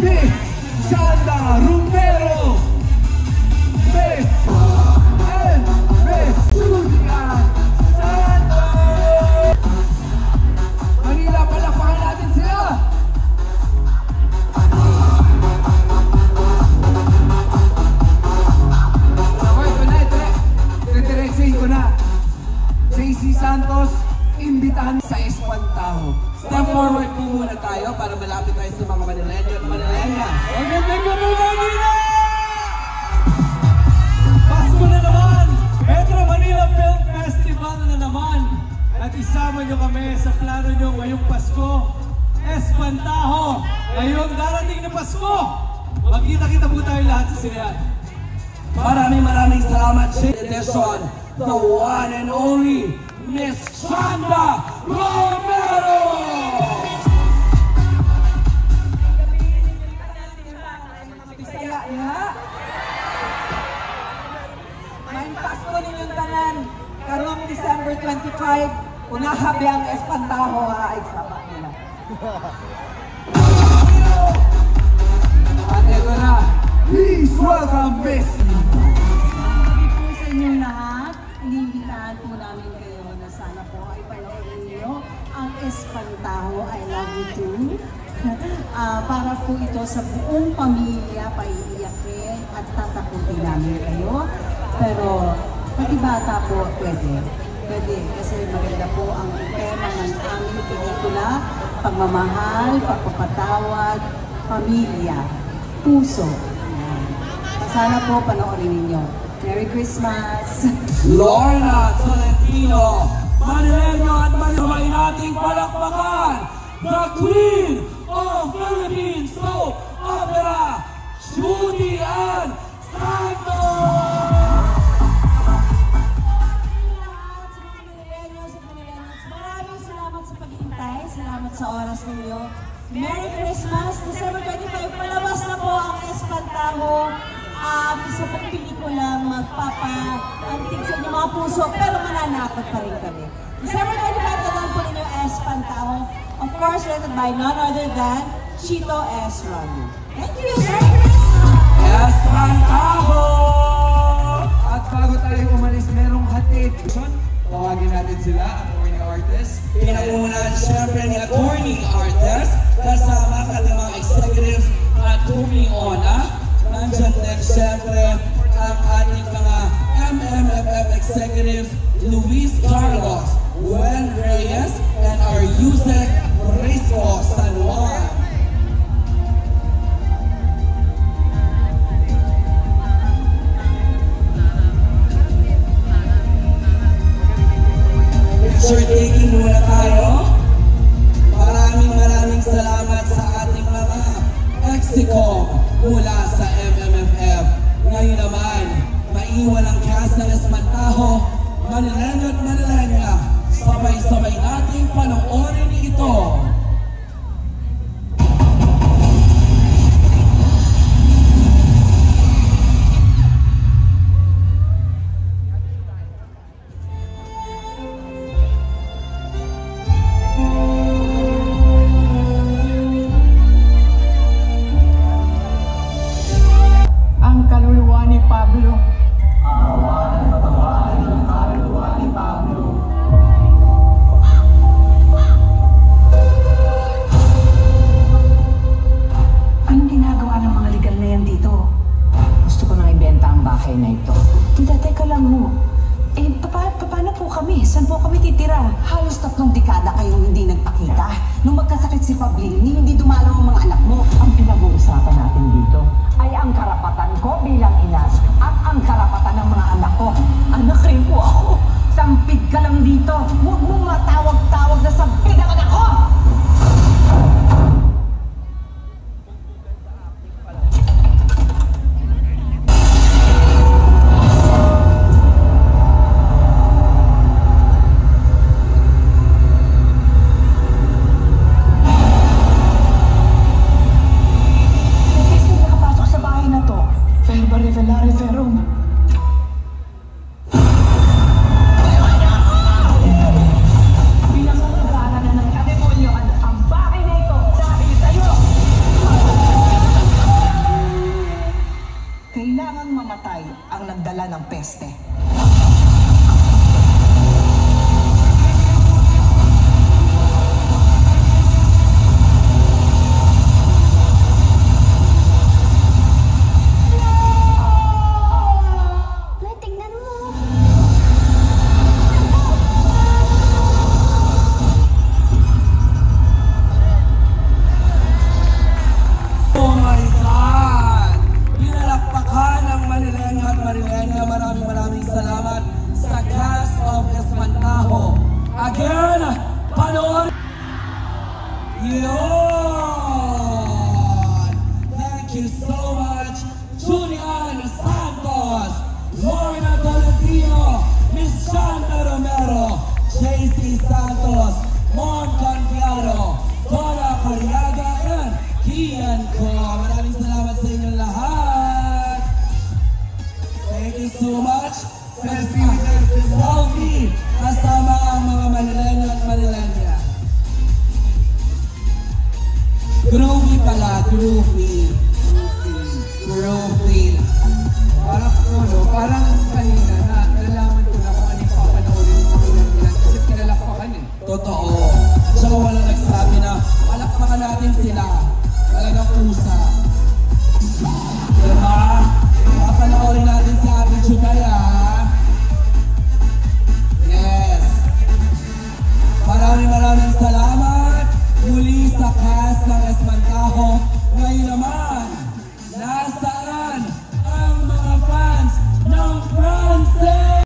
Miss Shanda Romero, Miss and Miss Julian Santos. Manila, palakpakan natin sila. Ito na. JC Santos, imbitahan sa Espantaho. Step forward po muna tayo para malapit tayo sa mga Manileño at Manileñas. Magandang gabi, Manila! Pasko na naman! Metro Manila Film Festival na naman! At isama nyo kami sa plano nyo ngayong Pasko. Espantaho! Ngayong darating na Pasko! Magkita-kita po tayo lahat sa sinehan. Maraming salamat sa edition. The one and only Miss Shanda Romero! Bisaya niya. Main Pasko ninyong tanan. Karong December 25, unahabi ang Espantaho ay sama nila. At ito na, please welcome Miss sa inyo lahat, iniimbitahan po namin kayo na sana po ay panoorin niyo ang Espantaho, I Love You Too. Para po ito sa buong pamilya, paiiyakin at tatakutin namin kayo. Pero pati bata po pwede. Kasi maganda po ang tema ng aming pelikula, pagmamahal, pagpapatawad, pamilya, puso. Sana po panoorin ninyo. Merry Christmas! Lorna Tolentino, Manileño at Manilabay nating palakpakan, the Queen of Philippine Soap Opera, Julian Santos! Maraming salamat sa paghihintay, salamat sa oras ninyo. Merry Christmas! December 25, palabas na po ang Espantaho. Isa pong pelikula magpapa-antig sa inyong mga puso, pero mananakot pa rin kami. December 25, nalang po ninyo Espantaho. Of course, rated by none other than Chito S. Ronnie. Thank you! Merry Christmas! Espantaho! At bago tayo umalis, merong hatid. Tawagin natin sila, attorney artist. Pinangunan siyempre ni attorney artist, kasama ka ng mga executives at Ona. Nandyan din siyempre ang ating mga MMFF executives, Luis Carlos, Gwen Reyes, and our Yusek Risco San Juan. Picture taking muna tayo. Maraming salamat sa ating mga Exicom mula sa MMFF. Ngayon naman, maiwan ang cast ng Espantaho, Manileño at Manileña. Sabay-sabay nating panoorin ito. Halos 3 dekada kayong hindi nagpakita. Nung magkasakit si Pablini, hindi dumalaw ang mga anak mo. Ang pinag-uusapan natin dito ay ang karapatan ko bilang ina at ang karapatan ng mga anak ko. Anak rin po ako. Sampid ka lang dito. Huwag mong matawag-tawag na sampid ang anak ko! Bilang Yun! Thank you so much, Julian Santos, Lorna Tolentino, Miss Shanta Romero, JC Santos, Mon Confiado, Dora Cariaga, and Kian Ko. Maraming salamat sa inyong lahat. Thank you so much.